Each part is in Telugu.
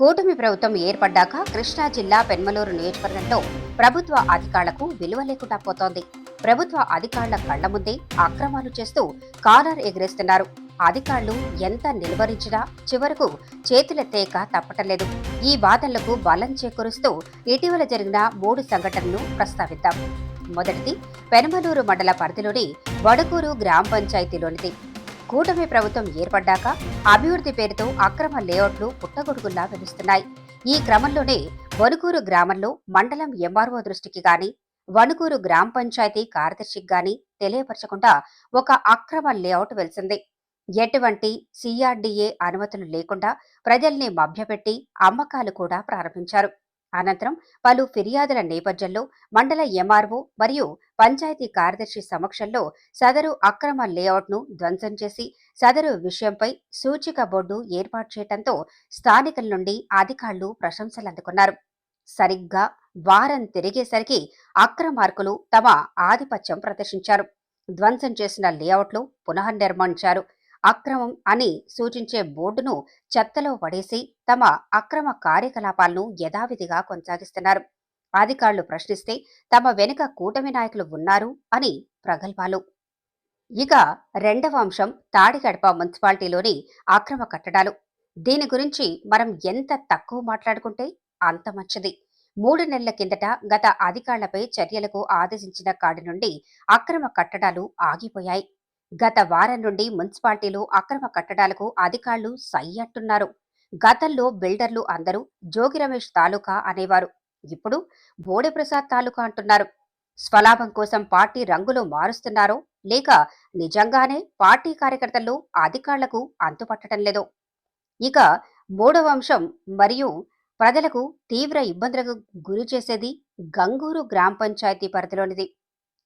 కూటమి ప్రభుత్వం ఏర్పడ్డాక కృష్ణా జిల్లా పెన్మలూరు నియోజకవర్గంలో ప్రభుత్వ అధికారులకు విలువ లేకుండా పోతోంది. ప్రభుత్వ అధికారుల కళ్ల ముందే అక్రమాలు చేస్తూ కాలర్ ఎగిరేస్తున్నారు. అధికారులు ఎంత నిలువరించినా చివరకు చేతులెత్తేక తప్పటలేదు. ఈ వాదనలకు బలం చేకూరుస్తూ ఇటీవల జరిగిన 3 సంఘటనలు ప్రస్తావిద్దాం. మొదటిది పెనమలూరు మండల పరిధిలోని వడుకూరు గ్రామ పంచాయతీలోనిది. కూటమి ప్రభుత్వం ఏర్పడ్డాక అభివృద్ధి పేరుతో అక్రమ లేఅవుట్లు పుట్టగొడుగుల్లా వెలుస్తున్నాయి. ఈ క్రమంలోనే వణుకూరు గ్రామంలో మండలం ఎంఆర్ఓ దృష్టికి గాని, వణుకూరు గ్రామ పంచాయతీ కార్యదర్శికి గాని తెలియపరచకుండా ఒక అక్రమ లేఅవుట్ వెలిసింది. ఎటువంటి సిఆర్డీఏ అనుమతులు లేకుండా ప్రజల్ని మభ్యపెట్టి అమ్మకాలు కూడా ప్రారంభించారు. అనంతరం పలు ఫిర్యాదుల నేపథ్యంలో మండల ఎంఆర్ఓ మరియు పంచాయతీ కార్యదర్శి సమక్షంలో సదరు అక్రమ లేఅవుట్ను ధ్వంసం చేసి సదరు విషయంపై సూచిక బోర్డు ఏర్పాటు చేయడంతో స్థానికుల నుండి అధికారులు ప్రశంసలు అందుకున్నారు. సరిగ్గా వారం తిరిగేసరికి అక్రమార్కులు తమ ఆధిపత్యం ప్రదర్శించారు. ధ్వంసం చేసిన లేఅవుట్లు పునఃనిర్మించారు. అక్రమం అని సూచించే బోర్డును చెత్తలో పడేసి తమ అక్రమ కార్యకలాపాలను యథావిధిగా కొనసాగిస్తున్నారు. అధికారులు ప్రశ్నిస్తే తమ వెనుక కూటమి నాయకులు ఉన్నారు అని ప్రగల్భాలు. ఇక రెండవ అంశం తాడిగడప మున్సిపాలిటీలోని అక్రమ కట్టడాలు. దీని గురించి మనం ఎంత తక్కువ మాట్లాడుకుంటే అంత మంచిది. 3 నెలల కిందట గత అధికారులపై చర్యలకు ఆదేశించిన కాడి నుండి అక్రమ కట్టడాలు ఆగిపోయాయి. గత వారం నుండి మున్సిపాలిటీలో అక్రమ కట్టడాలకు అధికారులు సై అంటున్నారు. గతంలో బిల్డర్లు అందరూ జోగి రమేష్ తాలూకా అనేవారు. ఇప్పుడు బోడెప్రసాద్ తాలూకా అంటున్నారు. స్వలాభం కోసం పార్టీ రంగులు మారుస్తున్నారో లేక నిజంగానే పార్టీ కార్యకర్తల్లో అధికారులకు అంతుపట్టడం లేదో. ఇక మూడవ అంశం మరియు ప్రజలకు తీవ్ర ఇబ్బందులకు గురి చేసేది గంగూరు గ్రామ పంచాయతీ పరిధిలోనిది.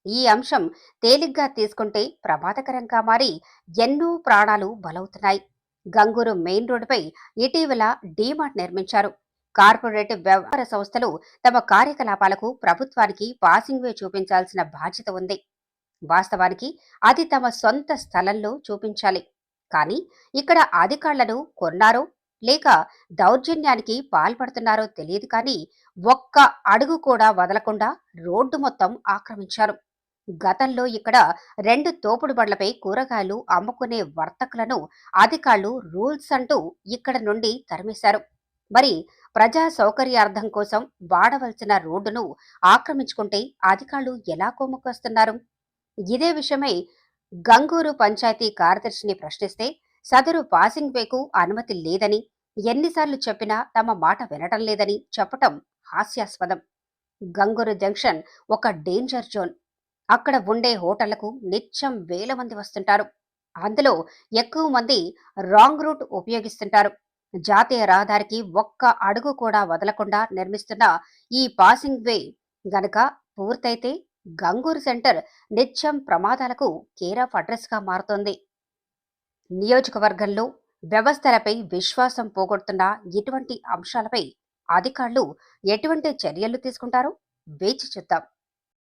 ఈ అంశం తేలిగ్గా తీసుకుంటే ప్రమాదకరంగా మారి ఎన్నో ప్రాణాలు బలవుతున్నాయి. గంగూరు మెయిన్ రోడ్డుపై ఇటీవల డీమార్ట్ నిర్మించారు. కార్పొరేట్ వ్యవహార సంస్థలు తమ కార్యకలాపాలకు ప్రభుత్వానికి పాసింగ్ వే చూపించాల్సిన బాధ్యత ఉంది. వాస్తవానికి అది తమ సొంత స్థలంలో చూపించాలి. కానీ ఇక్కడ అధికారులను కొన్నారో లేక దౌర్జన్యానికి పాల్పడుతున్నారో తెలియదు, కానీ ఒక్క అడుగు కూడా వదలకుండా రోడ్డు మొత్తం ఆక్రమించారు. గతంలో ఇక్కడ 2 తోపుడు బండ్లపై కూరగాయలు అమ్ముకునే వర్తకులను అధికారులు రూల్స్ అంటూ ఇక్కడ నుండి తరిమేశారు. మరి ప్రజా సౌకర్యార్థం కోసం వాడవలసిన రోడ్డును ఆక్రమించుకుంటే అధికారులు ఎలా కొమ్ముకొస్తున్నారు? ఇదే విషయమై గంగూరు పంచాయతీ కార్యదర్శిని ప్రశ్నిస్తే సదరు పాసింగ్ వేకు అనుమతి లేదని, ఎన్నిసార్లు చెప్పినా తమ మాట వినటం లేదని చెప్పటం హాస్యాస్పదం. గంగూరు జంక్షన్ ఒక డేంజర్ జోన్. అక్కడ ఉండే హోటళ్లకు నిత్యం వేల మంది వస్తుంటారు. అందులో ఎక్కువ మంది రాంగ్ రూట్ ఉపయోగిస్తుంటారు. జాతీయ రహదారికి ఒక్క అడుగు కూడా వదలకుండా నిర్మిస్తున్న ఈ పాసింగ్ వే గనక పూర్తయితే గంగూరు సెంటర్ నిత్యం ప్రమాదాలకు కేర్ ఆఫ్ అడ్రస్ గా మారుతోంది. నియోజకవర్గంలో వ్యవస్థలపై విశ్వాసం పోగొడుతున్న ఇటువంటి అంశాలపై అధికారులు ఎటువంటి చర్యలు తీసుకుంటారో వేచి చూద్దాం.